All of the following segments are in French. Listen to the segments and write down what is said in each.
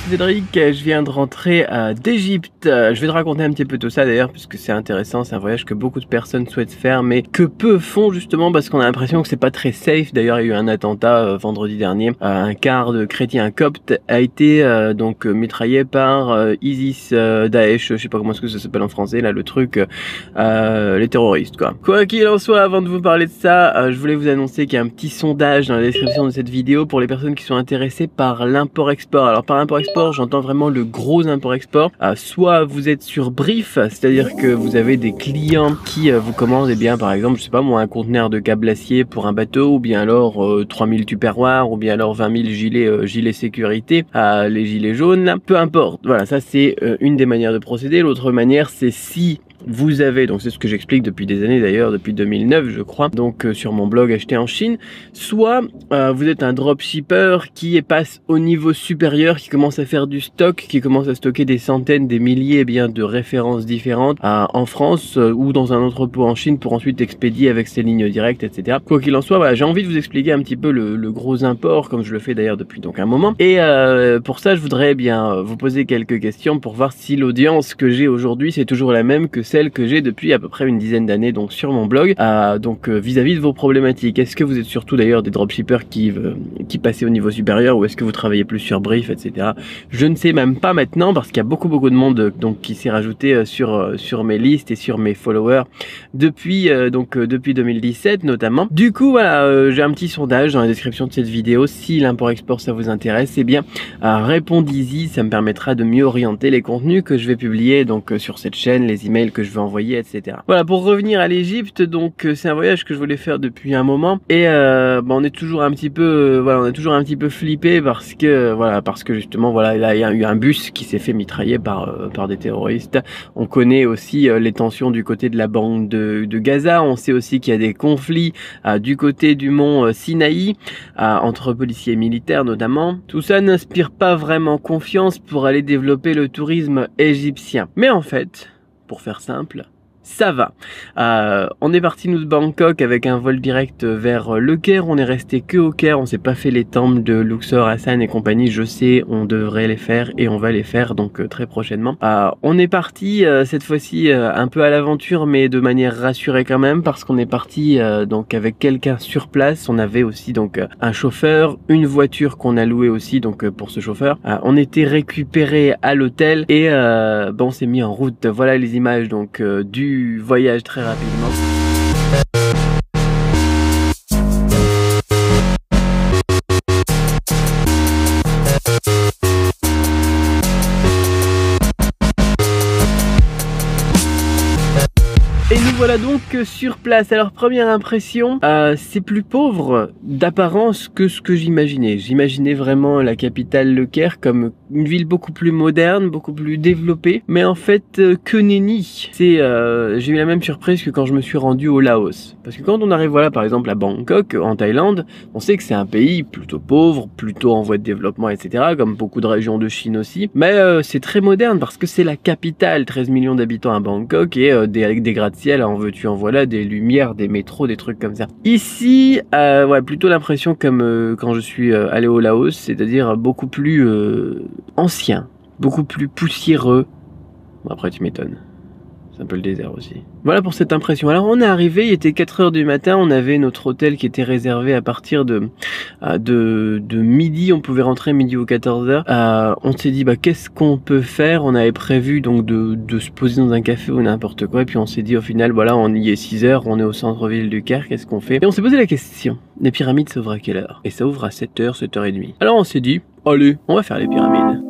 Cédric, je viens de rentrer d'Égypte. Je vais te raconter un petit peu tout ça d'ailleurs, puisque c'est intéressant, c'est un voyage que beaucoup de personnes souhaitent faire, mais que peu font justement parce qu'on a l'impression que c'est pas très safe. D'ailleurs, il y a eu un attentat vendredi dernier. Un quart de chrétiens coptes a été donc mitraillé par ISIS, Daesh, je sais pas comment est-ce que ça s'appelle en français, là le truc, les terroristes quoi. Quoi qu'il en soit, avant de vous parler de ça, je voulais vous annoncer qu'il y a un petit sondage dans la description de cette vidéo pour les personnes qui sont intéressées par l'import-export. Alors par import-export, j'entends vraiment le gros import-export. Soit vous êtes sur brief, c'est-à-dire que vous avez des clients qui vous commandent, eh bien par exemple, je sais pas moi, un conteneur de câble acier pour un bateau, ou bien alors 3000 tupperwares, ou bien alors 20 000 gilets sécurité, les gilets jaunes, là. Peu importe. Voilà, ça c'est une des manières de procéder. L'autre manière, c'est si vous avez, donc c'est ce que j'explique depuis des années d'ailleurs, depuis 2009 je crois, donc sur mon blog Acheter en Chine, soit vous êtes un dropshipper qui passe au niveau supérieur, qui commence à faire du stock, qui commence à stocker des centaines, des milliers bien de références différentes en France ou dans un entrepôt en Chine pour ensuite expédier avec ses lignes directes, etc. Quoi qu'il en soit, voilà, j'ai envie de vous expliquer un petit peu le gros import, comme je le fais d'ailleurs depuis donc un moment, et pour ça je voudrais bien vous poser quelques questions pour voir si l'audience que j'ai aujourd'hui c'est toujours la même que celle que j'ai depuis à peu près une dizaine d'années donc sur mon blog, donc vis-à-vis de vos problématiques. Est-ce que vous êtes surtout d'ailleurs des dropshippers qui passaient au niveau supérieur, ou est-ce que vous travaillez plus sur brief, etc. Je ne sais même pas maintenant parce qu'il y a beaucoup de monde donc qui s'est rajouté sur mes listes et sur mes followers depuis depuis 2017 notamment. Du coup voilà, j'ai un petit sondage dans la description de cette vidéo. Si l'import-export ça vous intéresse, eh bien répondez-y, ça me permettra de mieux orienter les contenus que je vais publier donc sur cette chaîne, les emails que je vais envoyer, etc. Voilà, pour revenir à l'Égypte, donc c'est un voyage que je voulais faire depuis un moment, et on est toujours un petit peu flippé parce que justement voilà, là il y a eu un bus qui s'est fait mitrailler par des terroristes. On connaît aussi les tensions du côté de la bande de Gaza. On sait aussi qu'il y a des conflits du côté du mont Sinaï entre policiers et militaires notamment. Tout ça n'inspire pas vraiment confiance pour aller développer le tourisme égyptien. Mais en fait, pour faire simple, ça va. On est parti nous de Bangkok avec un vol direct vers Le Caire. On est resté que au Caire. On s'est pas fait les temples de Luxor, Hassan et compagnie. Je sais, on devrait les faire et on va les faire donc très prochainement. On est parti cette fois-ci un peu à l'aventure, mais de manière rassurée quand même, parce qu'on est parti donc avec quelqu'un sur place. On avait aussi donc un chauffeur, une voiture qu'on a louée aussi donc pour ce chauffeur. On était récupéré à l'hôtel et on s'est mis en route. Voilà les images donc du voyage très rapidement. Et nous voilà donc sur place. Alors première impression, c'est plus pauvre d'apparence que ce que j'imaginais. J'imaginais vraiment la capitale Le Caire comme une ville beaucoup plus moderne, beaucoup plus développée. Mais en fait, que nenni. J'ai eu la même surprise que quand je me suis rendu au Laos. Parce que quand on arrive voilà par exemple à Bangkok, en Thaïlande, on sait que c'est un pays plutôt pauvre, plutôt en voie de développement, etc. Comme beaucoup de régions de Chine aussi. Mais c'est très moderne parce que c'est la capitale, 13 millions d'habitants à Bangkok, et avec des gratte-ciel, en veux-tu en voilà, des lumières, des métros, des trucs comme ça. Ici, ouais, plutôt l'impression comme quand je suis allé au Laos, c'est-à-dire beaucoup plus ancien, beaucoup plus poussiéreux. Bon, après tu m'étonnes. C'est un peu le désert aussi. Voilà pour cette impression. Alors on est arrivé, il était 4 h du matin, on avait notre hôtel qui était réservé à partir de midi, on pouvait rentrer midi ou 14 h. On s'est dit qu'est-ce qu'on peut faire. On avait prévu donc de se poser dans un café ou n'importe quoi, et puis on s'est dit au final voilà, on y est 6 h, on est au centre-ville du Caire, qu'est-ce qu'on fait? Et on s'est posé la question, les pyramides s'ouvrent à quelle heure? Et ça ouvre à 7 h, 7 h 30. Alors on s'est dit, allez, on va faire les pyramides.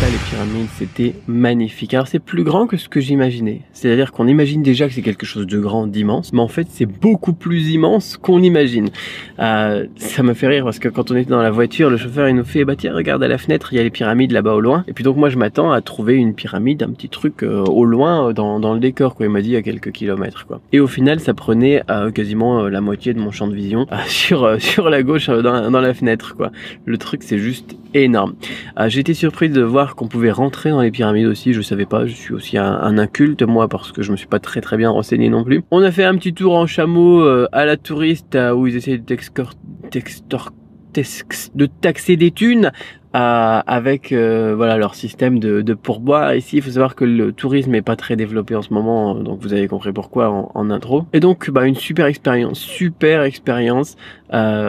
Les pyramides, c'était magnifique. Alors c'est plus grand que ce que j'imaginais. C'est-à-dire qu'on imagine déjà que c'est quelque chose de grand, d'immense, mais en fait c'est beaucoup plus immense qu'on imagine. Ça me fait rire parce que quand on était dans la voiture, le chauffeur il nous fait bah tiens regarde à la fenêtre, il y a les pyramides là-bas au loin. Et puis donc moi je m'attends à trouver une pyramide, un petit truc au loin dans le décor quoi. Il m'a dit à quelques kilomètres quoi. Et au final ça prenait quasiment la moitié de mon champ de vision sur la gauche dans la fenêtre quoi. Le truc c'est juste énorme. J'ai été surpris de voir qu'on pouvait rentrer dans les pyramides aussi, je savais pas, je suis aussi un inculte moi parce que je me suis pas très bien renseigné non plus. On a fait un petit tour en chameau à la touriste où ils essaient de taxer des thunes avec voilà leur système de pourboire. Ici il faut savoir que le tourisme est pas très développé en ce moment, donc vous avez compris pourquoi en intro. Et donc bah une super expérience,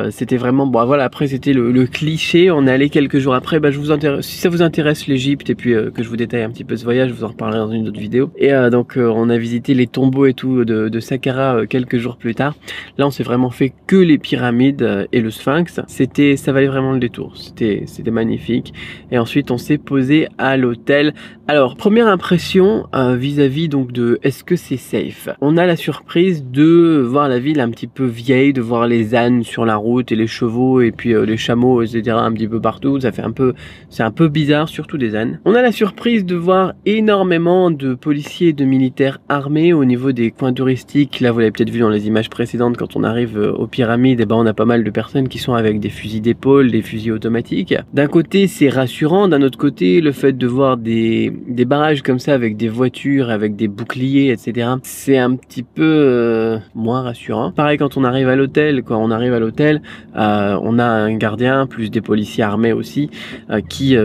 c'était vraiment bon voilà. Après c'était le cliché, on est allé quelques jours après. Bah je vous intéresse, si ça vous intéresse l'Égypte et puis que je vous détaille un petit peu ce voyage, je vous en reparlerai dans une autre vidéo. Et donc on a visité les tombeaux et tout de Saqqara quelques jours plus tard. Là on s'est vraiment fait que les pyramides et le Sphinx. Ça valait vraiment le détour, c'était magnifique. Et ensuite on s'est posé à l'hôtel. Alors première impression vis-à-vis donc de est-ce que c'est safe. On a la surprise de voir la ville un petit peu vieille, de voir les ânes sur la route et les chevaux et puis les chameaux etc un petit peu partout. Ça fait c'est un peu bizarre, surtout des ânes. On a la surprise de voir énormément de policiers et de militaires armés au niveau des coins touristiques. Là vous l'avez peut-être vu dans les images précédentes, quand on arrive aux pyramides, et ben on a pas mal de personnes qui sont avec des fusils d'épaule, des fusils automatiques. D'un côté c'est rassurant, d'un autre côté le fait de voir des barrages comme ça avec des voitures, avec des boucliers etc, c'est un petit peu moins rassurant. Pareil quand on arrive à l'hôtel, on a un gardien plus des policiers armés aussi qui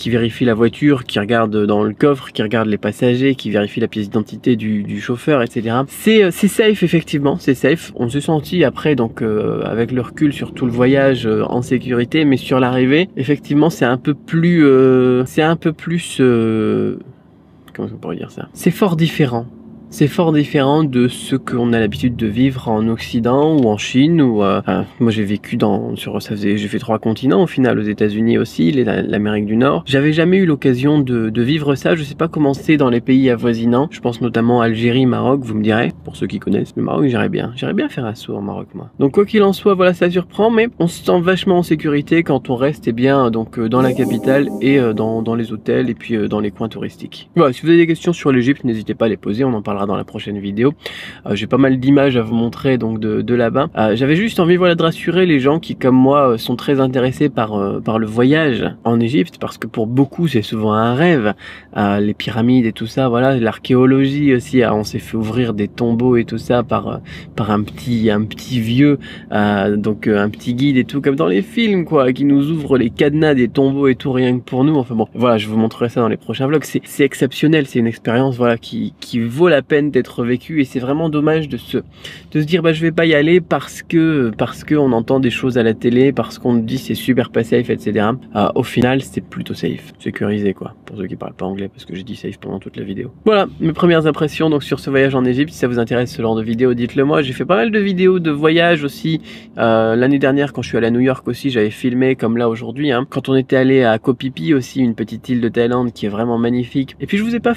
vérifie la voiture, qui regarde dans le coffre, qui regarde les passagers, qui vérifie la pièce d'identité du chauffeur etc. C'est safe effectivement, c'est safe. On s'est senti après donc avec le recul sur tout le voyage en sécurité, mais sur l'arrivée effectivement c'est un peu plus comment on pourrait dire ça, c'est fort différent. C'est fort différent de ce qu'on a l'habitude de vivre en Occident ou en Chine ou moi j'ai vécu j'ai fait 3 continents au final, aux États-Unis aussi, l'Amérique du Nord. J'avais jamais eu l'occasion de vivre ça. Je sais pas comment c'est dans les pays avoisinants. Je pense notamment Algérie, Maroc, vous me direz, pour ceux qui connaissent le Maroc, j'irais bien faire un saut au Maroc moi. Donc quoi qu'il en soit, voilà, ça surprend, mais on se sent vachement en sécurité quand on reste bien donc dans la capitale et dans les hôtels et puis dans les coins touristiques. Voilà, si vous avez des questions sur l'Égypte, n'hésitez pas à les poser, on en parlera dans la prochaine vidéo. J'ai pas mal d'images à vous montrer donc de là-bas. J'avais juste envie voilà de rassurer les gens qui comme moi sont très intéressés par le voyage en Égypte, parce que pour beaucoup c'est souvent un rêve, les pyramides et tout ça, voilà, l'archéologie aussi, on s'est fait ouvrir des tombeaux et tout ça par un petit vieux donc un petit guide et tout, comme dans les films quoi, qui nous ouvre les cadenas des tombeaux et tout rien que pour nous. Enfin bon, voilà, je vous montrerai ça dans les prochains vlogs. C'est exceptionnel, c'est une expérience voilà qui vaut la peine d'être vécue, et c'est vraiment dommage de se dire bah je vais pas y aller parce que on entend des choses à la télé, parce qu'on dit c'est super pas safe etc. Au final c'est plutôt safe, sécurisé quoi, pour ceux qui parlent pas anglais, parce que j'ai dit safe pendant toute la vidéo. Voilà mes premières impressions donc sur ce voyage en Égypte. Si ça vous intéresse ce genre de vidéo, dites-le moi. J'ai fait pas mal de vidéos de voyage aussi l'année dernière quand je suis allé à New York aussi, j'avais filmé comme là aujourd'hui quand on était allé à Koh Phi Phi aussi, une petite île de Thaïlande qui est vraiment magnifique. Et puis je vous ai pas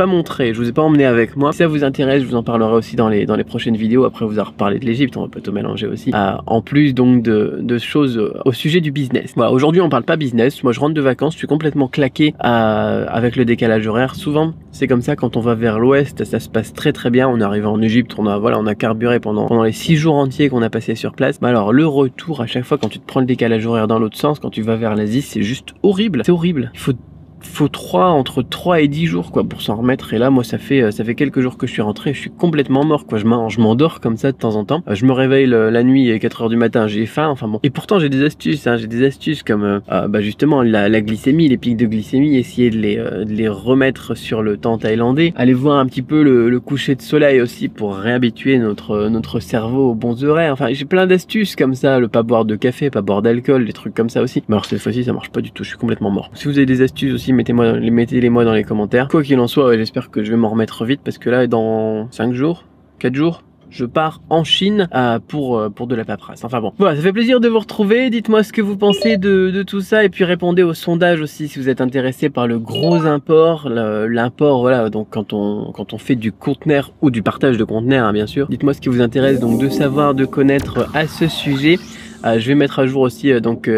montré, je vous ai pas emmené avec moi. Si ça vous intéresse, je vous en parlerai aussi dans les prochaines vidéos. Après vous en reparler de l'Égypte, on va pas tout mélanger aussi. En plus donc de choses au sujet du business. Voilà, aujourd'hui on parle pas business. Moi je rentre de vacances, je suis complètement claqué avec le décalage horaire. Souvent c'est comme ça quand on va vers l'ouest, ça se passe très bien. On est arrivé en Égypte, on a carburé pendant les 6 jours entiers qu'on a passé sur place. Mais alors le retour à chaque fois quand tu te prends le décalage horaire dans l'autre sens, quand tu vas vers l'Asie, c'est juste horrible. C'est horrible. faut entre 3 et 10 jours quoi pour s'en remettre. Et là moi ça fait quelques jours que je suis rentré, je suis complètement mort quoi. Je m'endors comme ça de temps en temps. Je me réveille la nuit à 4 h du matin, j'ai faim, enfin bon. Et pourtant j'ai des astuces, hein, comme justement la glycémie, les pics de glycémie, essayer de les remettre sur le temps thaïlandais. Aller voir un petit peu le coucher de soleil aussi pour réhabituer notre cerveau aux bons horaires. Enfin j'ai plein d'astuces comme ça, le pas boire de café, pas boire d'alcool, des trucs comme ça aussi. Mais alors cette fois-ci ça marche pas du tout, je suis complètement mort. Si vous avez des astuces aussi, mettez-les-moi dans les commentaires. Quoi qu'il en soit, j'espère que je vais m'en remettre vite parce que là dans 5 jours, 4 jours, je pars en Chine pour de la paperasse. Enfin bon, voilà, ça fait plaisir de vous retrouver. Dites-moi ce que vous pensez de tout ça et puis répondez au sondage aussi si vous êtes intéressé par le gros import, l'import, voilà, donc quand on fait du conteneur ou du partage de conteneurs, hein, bien sûr. Dites-moi ce qui vous intéresse donc de savoir, de connaître à ce sujet. Je vais mettre à jour aussi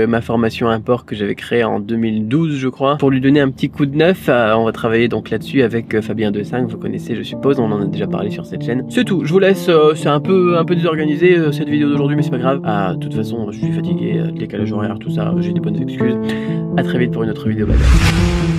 ma formation import que j'avais créée en 2012 je crois, pour lui donner un petit coup de neuf. On va travailler donc là-dessus avec Fabien Decinq, vous connaissez je suppose, on en a déjà parlé sur cette chaîne. C'est tout, je vous laisse, c'est un peu désorganisé cette vidéo d'aujourd'hui mais c'est pas grave. De toute façon je suis fatigué, décalage horaire, tout ça, j'ai des bonnes excuses. À très vite pour une autre vidéo, bye bye.